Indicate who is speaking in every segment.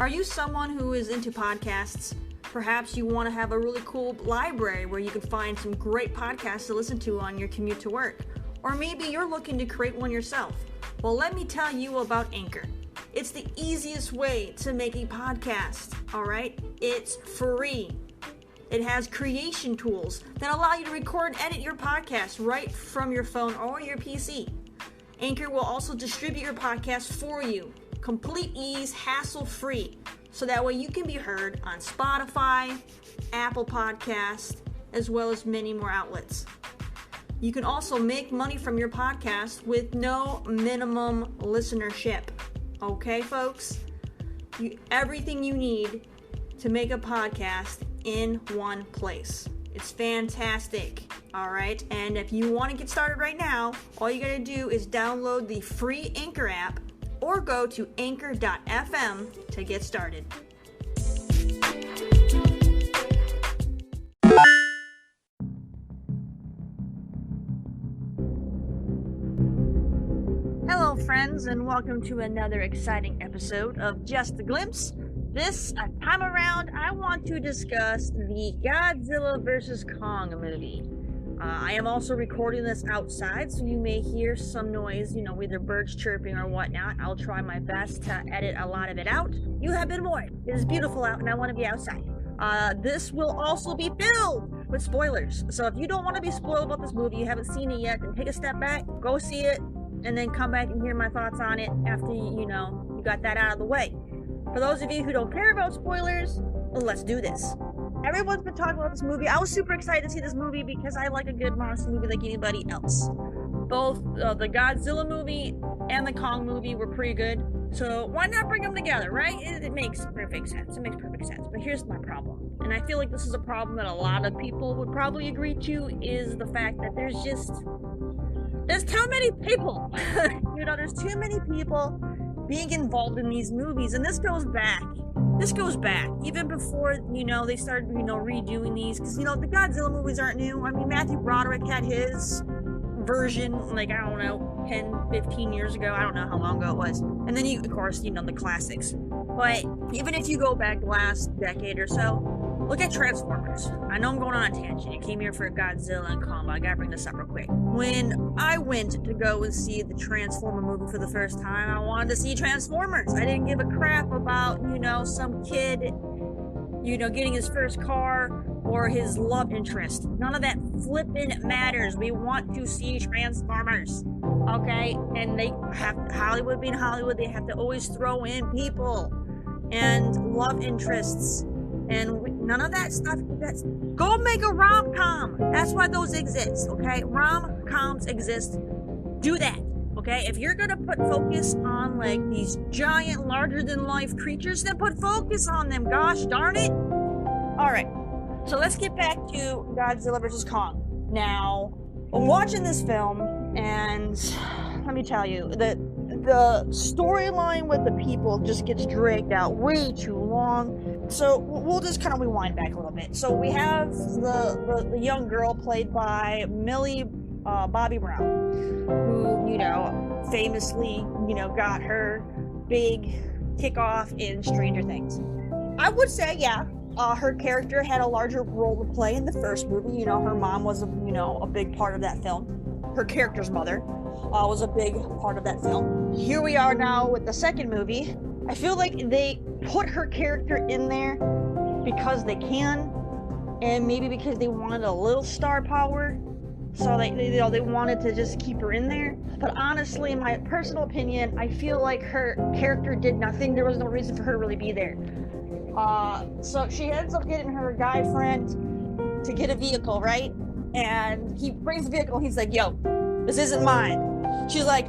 Speaker 1: Are you someone who is into podcasts? Perhaps you want to have a really cool library where you can find some great podcasts to listen to on your commute to work. Or maybe you're looking to create one yourself. Well, let me tell you about Anchor. It's the easiest way to make a podcast, all right? It's free. It has creation tools that allow you to record and edit your podcast right from your phone or your PC. Anchor will also distribute your podcast for you. Complete ease, hassle-free, so that way you can be heard on Spotify, Apple Podcasts, as well as many more outlets. You can also make money from your podcast with no minimum listenership. Okay, folks? Everything you need to make a podcast in one place. It's fantastic, all right? And if you want to get started right now, all you got to do is download the free Anchor app or go to anchor.fm to get started. Hello, friends, and welcome to another exciting episode of Just a Glimpse. This time around, I want to discuss the Godzilla vs. Kong movie. I am also recording this outside, so you may hear some noise, either birds chirping or whatnot. I'll try my best to edit a lot of it out. You have been warned. It is beautiful out, and I want to be outside. This will also be filled with spoilers. So if you don't want to be spoiled about this movie, you haven't seen it yet, then take a step back, go see it, and then come back and hear my thoughts on it after, you got that out of the way. For those of you who don't care about spoilers, let's do this. Everyone's been talking about this movie. I was super excited to see this movie because I like a good monster movie like anybody else. Both the Godzilla movie and the Kong movie were pretty good. So why not bring them together, right? It makes perfect sense. It makes perfect sense. But here's my problem. And I feel like this is a problem that a lot of people would probably agree to, is the fact that there's too many people. There's too many people being involved in these movies. And this goes back even before, they started, redoing these. Because, the Godzilla movies aren't new. I mean, Matthew Broderick had his version, 10, 15 years ago. I don't know how long ago it was. And then, of course, the classics. But even if you go back the last decade or so, look at Transformers. I know I'm going on a tangent. You came here for Godzilla and Kong, but I gotta bring this up real quick. When I went to go and see the Transformer movie for the first time, I wanted to see Transformers. I didn't give a crap about, some kid, getting his first car or his love interest. None of that flippin' matters. We want to see Transformers. Okay? And Hollywood being Hollywood, they have to always throw in people and love interests. And none of that stuff, go make a rom-com. That's why those exist, okay? Rom-coms exist. Do that, okay? If you're gonna put focus on, these giant, larger-than-life creatures, then put focus on them, gosh darn it. Alright, so let's get back to Godzilla vs. Kong. Now, I'm watching this film, and let me tell you, the storyline with the people just gets dragged out way too long. So we'll just kind of rewind back a little bit. So we have the young girl played by Millie Bobby Brown, who, famously, got her big kickoff in Stranger Things. I would say, yeah, her character had a larger role to play in the first movie. Her mom was, a big part of that film. Her character's mother was a big part of that film. Here we are now with the second movie. I feel like they put her character in there because they can, and maybe because they wanted a little star power, so they wanted to just keep her in there. But honestly, in my personal opinion, I feel like her character did nothing. There was no reason for her to really be there. So she ends up getting her guy friend to get a vehicle, right? And he brings the vehicle, and he's like, yo, this isn't mine. She's like,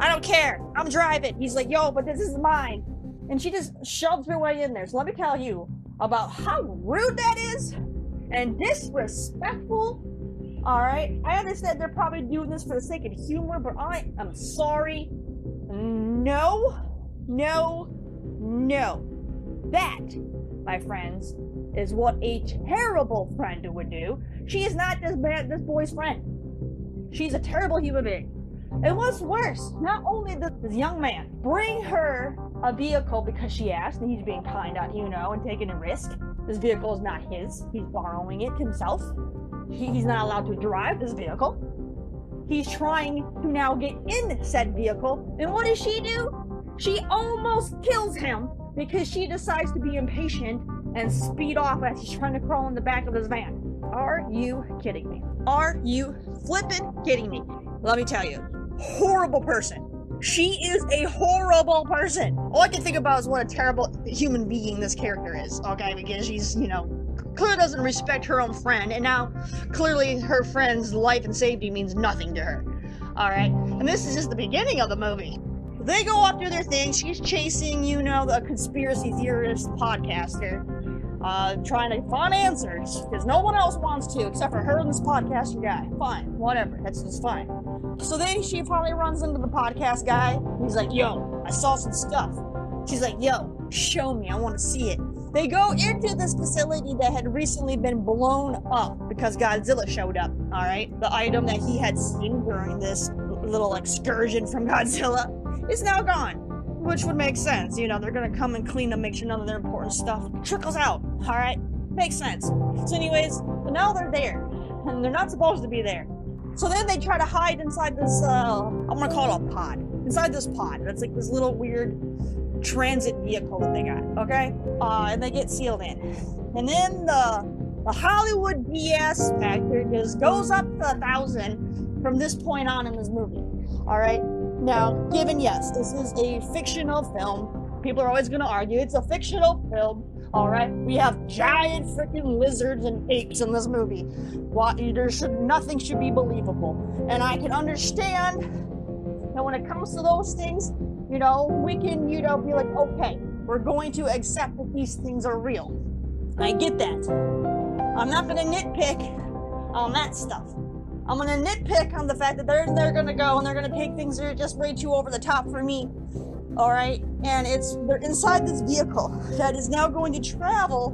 Speaker 1: I don't care, I'm driving. He's like, yo, but this is mine. And she just shoves her way in there. So let me tell you about how rude that is and disrespectful. Alright, I understand they're probably doing this for the sake of humor, but I am sorry. No. That, my friends, is what a terrible friend would do. She is not this boy's friend. She's a terrible human being. And what's worse, not only did this young man bring her a vehicle because she asked, and he's being kind, and taking a risk. This vehicle is not his. He's borrowing it himself. He's not allowed to drive this vehicle. He's trying to now get in said vehicle, and what does she do? She almost kills him because she decides to be impatient and speed off as he's trying to crawl in the back of his van. Are you kidding me? Are you flippin' kidding me? Let me tell you, horrible person. She is a horrible person. All I can think about is what a terrible human being this character is, okay? Because she's, clearly doesn't respect her own friend, and now clearly her friend's life and safety means nothing to her. Alright? And this is just the beginning of the movie. They go off do their thing. She's chasing, the conspiracy theorist podcaster, trying to find answers, because no one else wants to, except for her and this podcaster guy. Fine, whatever, that's fine. So then she finally runs into the podcast guy. He's like, yo, I saw some stuff. She's like, yo, show me, I want to see it. They go into this facility that had recently been blown up because Godzilla showed up, alright? The item that he had seen during this little excursion from Godzilla is now gone, which would make sense. They're gonna come and clean up, make sure none of their important stuff trickles out, alright? Makes sense. So anyways, now they're there, and they're not supposed to be there. So then they try to hide inside this, I'm gonna call it a pod. Inside this pod. That's like this little weird transit vehicle that they got, okay? And they get sealed in. And then the Hollywood BS factor just goes up to 1,000 from this point on in this movie, alright? Now, given, yes, this is a fictional film, people are always gonna argue it's a fictional film, alright? We have giant freaking lizards and apes in this movie. Nothing should be believable. And I can understand that when it comes to those things, we can, be like, okay, we're going to accept that these things are real. I get that. I'm not gonna nitpick on that stuff. I'm gonna nitpick on the fact that they're gonna go and they're gonna take things that are just way too over the top for me. Alright? And they're inside this vehicle that is now going to travel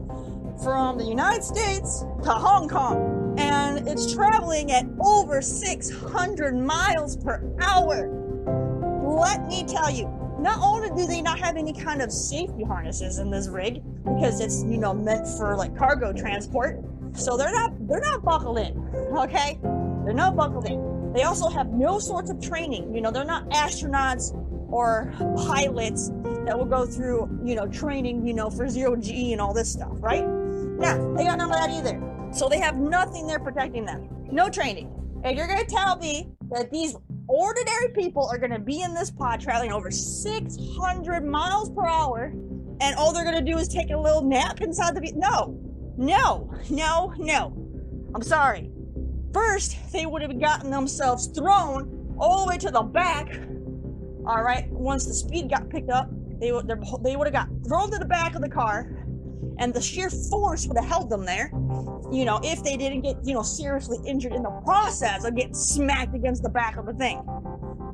Speaker 1: from the United States to Hong Kong. And it's traveling at over 600 miles per hour. Let me tell you, not only do they not have any kind of safety harnesses in this rig, because it's, meant for like cargo transport, so they're not buckled in, okay? They're not buckled in. They also have no sorts of training. They're not astronauts or pilots that will go through, training, for zero G and all this stuff, right? No, they got none of that either. So they have nothing there protecting them. No training. And you're gonna tell me that these ordinary people are gonna be in this pod traveling over 600 miles per hour, and all they're gonna do is take a little nap inside the No. I'm sorry. First, they would have gotten themselves thrown all the way to the back. Alright, once the speed got picked up, they would have got thrown to the back of the car, and the sheer force would have held them there, if they didn't get, seriously injured in the process of getting smacked against the back of the thing.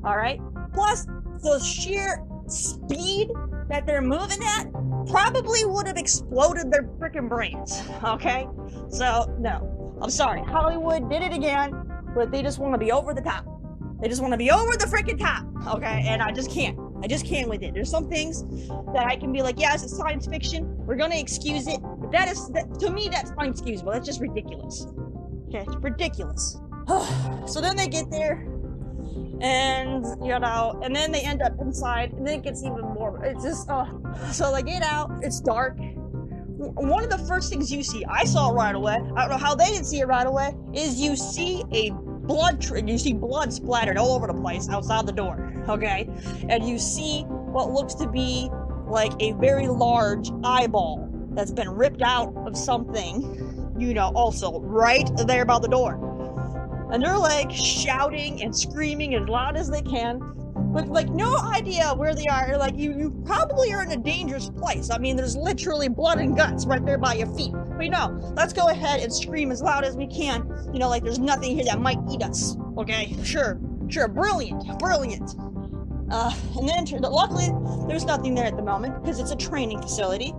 Speaker 1: Alright? Plus, the sheer speed that they're moving at probably would have exploded their freaking brains. Okay? So, no. I'm sorry. Hollywood did it again, but they just want to be over the top. They just want to be over the freaking top. Okay? And I just can't. I just can't with it. There's some things that I can be like, yeah, it's science fiction. We're going to excuse it. But to me, that's unexcusable. That's just ridiculous. Okay? It's ridiculous. So then they get there, and, and then they end up inside, and then it gets even more. It's just, so they get out. It's dark. One of the first things you see, I saw it right away, I don't know how they didn't see it right away, is you see blood splattered all over the place outside the door, okay? And you see what looks to be like a very large eyeball that's been ripped out of something, also right there by the door. And they're like shouting and screaming as loud as they can, with like no idea where they are. Like you probably are in a dangerous place. I mean, there's literally blood and guts right there by your feet. But let's go ahead and scream as loud as we can. Like there's nothing here that might eat us. Okay, sure, brilliant. And then luckily there's nothing there at the moment because it's a training facility.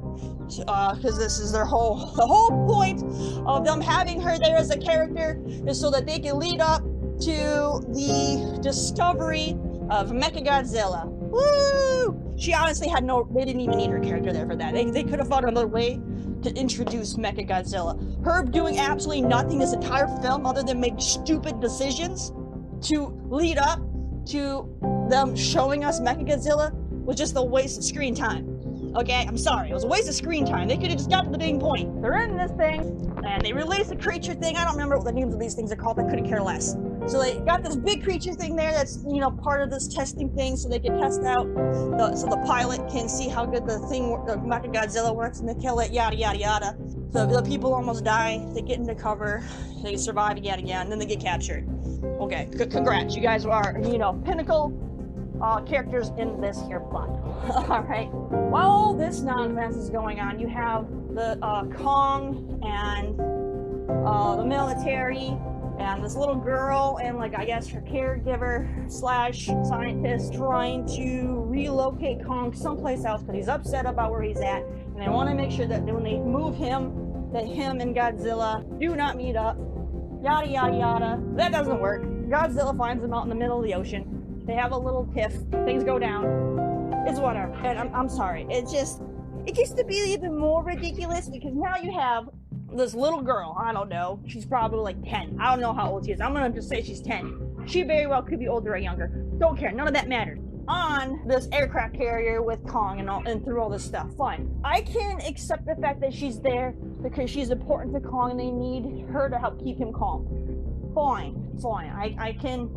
Speaker 1: Because this is the whole point of them having her there as a character is so that they can lead up to the discovery of Mechagodzilla. Woo! She honestly had they didn't even need her character there for that. They could have found another way to introduce Mechagodzilla. Her doing absolutely nothing this entire film other than make stupid decisions to lead up to them showing us Mechagodzilla was just a waste of screen time. Okay, I'm sorry, it was a waste of screen time. They could have just got to the main point. They're in this thing, and they released a creature thing. I don't remember what the names of these things are called. I couldn't care less. So they got this big creature thing there that's, part of this testing thing, so they can test out, so the pilot can see how good the Mechagodzilla works, and they kill it, yada, yada, yada. So the people almost die, they get into cover, they survive, yada, yada, and then they get captured. Okay, congrats, you guys are, pinnacle characters in this here plot. Alright, while all this nonsense is going on, you have the Kong and the military and this little girl and, I guess her caregiver / scientist trying to relocate Kong someplace else because he's upset about where he's at, and they want to make sure that when they move him, that him and Godzilla do not meet up, yada yada yada. That doesn't work. Godzilla finds them out in the middle of the ocean. They have a little tiff. Things go down. It's whatever. And I'm sorry. It gets to be even more ridiculous because now you have this little girl. I don't know. She's probably 10. I don't know how old she is. I'm gonna just say she's 10. She very well could be older or younger. Don't care. None of that matters. On this aircraft carrier with Kong and through all this stuff. Fine. I can accept the fact that she's there because she's important to Kong and they need her to help keep him calm. Fine. I can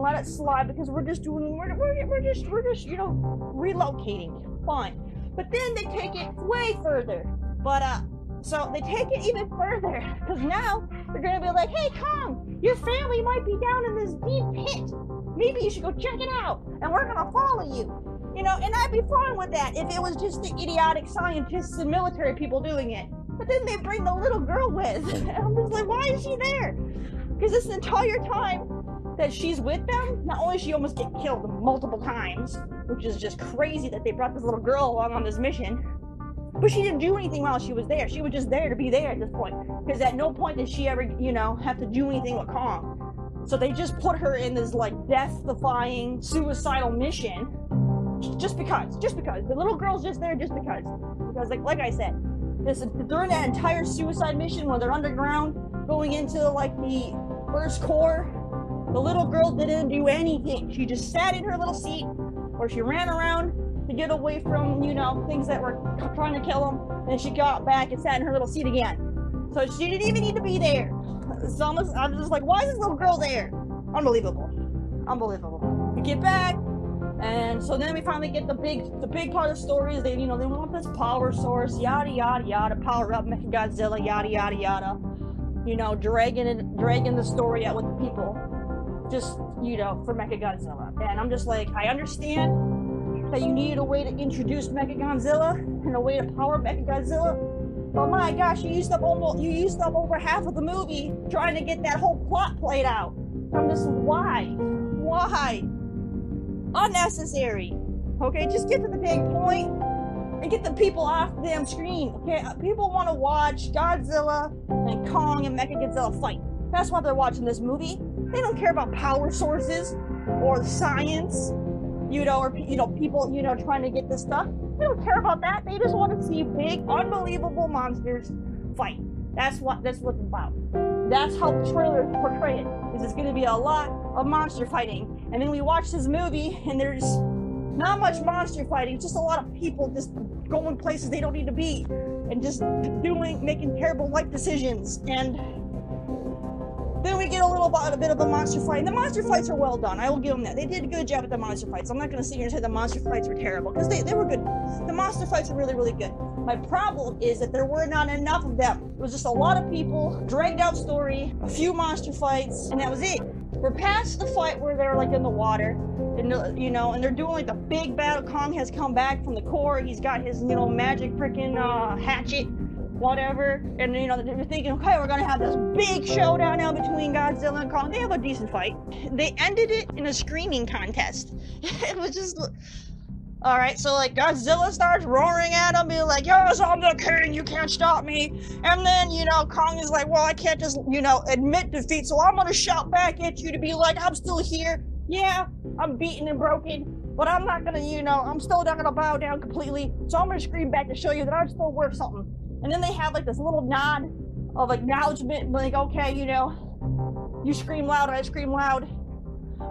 Speaker 1: let it slide because we're just relocating. Fine. But then they take it way further. So they take it even further because now they're gonna be like, hey Kong, your family might be down in this deep pit. Maybe you should go check it out, and we're gonna follow you. And I'd be fine with that if it was just the idiotic scientists and military people doing it. But then they bring the little girl with, and I'm just like, why is she there? Because this entire time that she's with them, not only she almost get killed multiple times, which is just crazy that they brought this little girl along on this mission, but she didn't do anything while she was there. She was just there to be there at this point. Because at no point did she ever, have to do anything with Kong. So they just put her in this, death-defying, suicidal mission. Just because. The little girl's just there just because. Because, like I said, during that entire suicide mission, when they're underground, going into, the first core, the little girl didn't do anything. She just sat in her little seat, or she ran around to get away from, things that were trying to kill him, and she got back and sat in her little seat again. So she didn't even need to be there. I'm just like, why is this little girl there? Unbelievable. We get back, and so then we finally get the big part of the story is they want this power source, yada yada yada, power up Mechagodzilla, yada yada yada. Dragging the story out with the people, just for Mechagodzilla. And I'm just like, I understand that you needed a way to introduce Mechagodzilla and a way to power Mechagodzilla. But my gosh, you used up over half of the movie trying to get that whole plot played out. I'm just, why? Unnecessary. Okay, just get to the big point and get the people off the damn screen. Okay, people want to watch Godzilla and Kong and Mechagodzilla fight. That's why they're watching this movie. They don't care about power sources or science. Or people, trying to get this stuff. They don't care about that. They just want to see big, unbelievable monsters fight. That's what it's about. That's how the trailers portray it. It's going to be a lot of monster fighting. And then we watch this movie, and there's not much monster fighting. Just a lot of people just going places they don't need to be, and just making terrible life decisions. And then we get a bit of a monster fight. And the monster fights are well done. I will give them that. They did a good job at the monster fights. I'm not going to sit here and say the monster fights were terrible, because they were good. The monster fights were really, really good. My problem is that there were not enough of them. It was just a lot of people, dragged out story, a few monster fights, and that was it. We're past the fight where they're in the water, and and they're doing the big battle. Kong has come back from the core. He's got his magic freaking hatchet. Whatever, and they're thinking, okay, we're gonna have this big showdown now between Godzilla and Kong. They have a decent fight. They ended it in a screaming contest. It was just, all right. So Godzilla starts roaring at him, being like, "Yes, I'm the king. You can't stop me." And then Kong is like, "Well, I can't just admit defeat, so I'm gonna shout back at you to be like, I'm still here. Yeah, I'm beaten and broken, but I'm not gonna, I'm still not gonna bow down completely. So I'm gonna scream back to show you that I'm still worth something. And then they have like this little nod of acknowledgement, like, okay, you scream loud, I scream loud,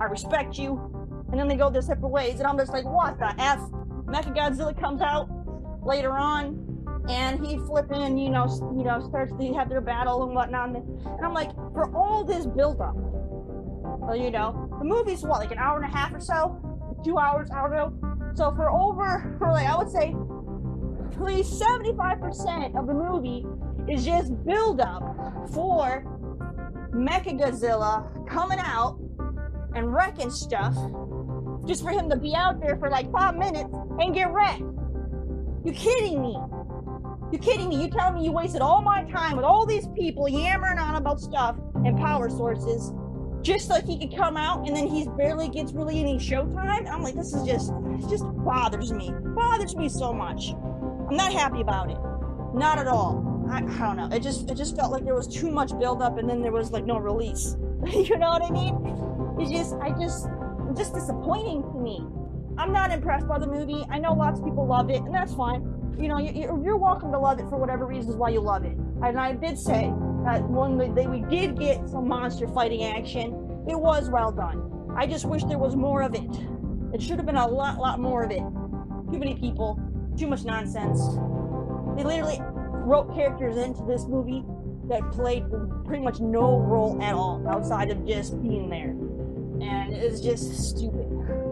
Speaker 1: I respect you. And then they go their separate ways, and I'm just like, what the F? Mechagodzilla comes out later on, and he flipping, starts to have their battle and whatnot. And I'm like, for all this buildup, the movie's what, like an hour and a half or so? 2 hours, I don't know. So for like, I would say, at least 75% of the movie is just buildup for Mechagodzilla coming out and wrecking stuff, just for him to be out there for like 5 minutes and get wrecked. You kidding me? You kidding me? You telling me you wasted all my time with all these people yammering on about stuff and power sources just so he could come out and then he barely gets really any showtime? I'm like, this is just bothers me. Bothers me so much. I'm not happy about it. Not at all. I don't know. It just felt like there was too much buildup and then there was like no release. You know what I mean? It's just disappointing to me. I'm not impressed by the movie. I know lots of people love it, and that's fine. You're welcome to love it for whatever reasons why you love it. And I did say that when we did get some monster fighting action, it was well done. I just wish there was more of it. It should have been a lot more of it. Too many people, too much nonsense. They literally wrote characters into this movie that played pretty much no role at all outside of just being there. And it's just stupid.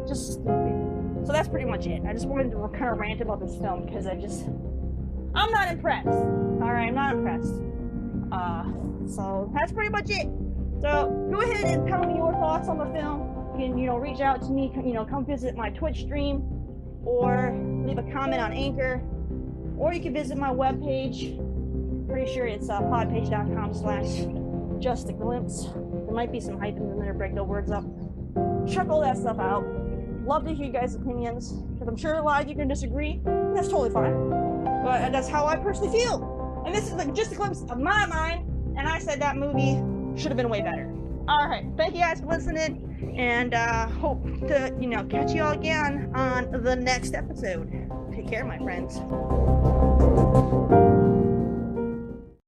Speaker 1: Just stupid. So that's pretty much it. I just wanted to kind of rant about this film because I'm not impressed. Alright, I'm not impressed. So that's pretty much it. So go ahead and tell me your thoughts on the film. You can, reach out to me, come visit my Twitch stream, or leave a comment on Anchor, or you can visit my webpage. Pretty sure it's podpage.com/justaglimpse. There might be some hyphens in there to break the words up. Check all that stuff out. Love to hear you guys' opinions, because I'm sure a lot of you can disagree. That's totally fine. But that's how I personally feel. And this is just a glimpse of my mind, and I said that movie should have been way better. Alright, thank you guys for listening, and hope to, catch you all again on the next episode. Take care, my friends.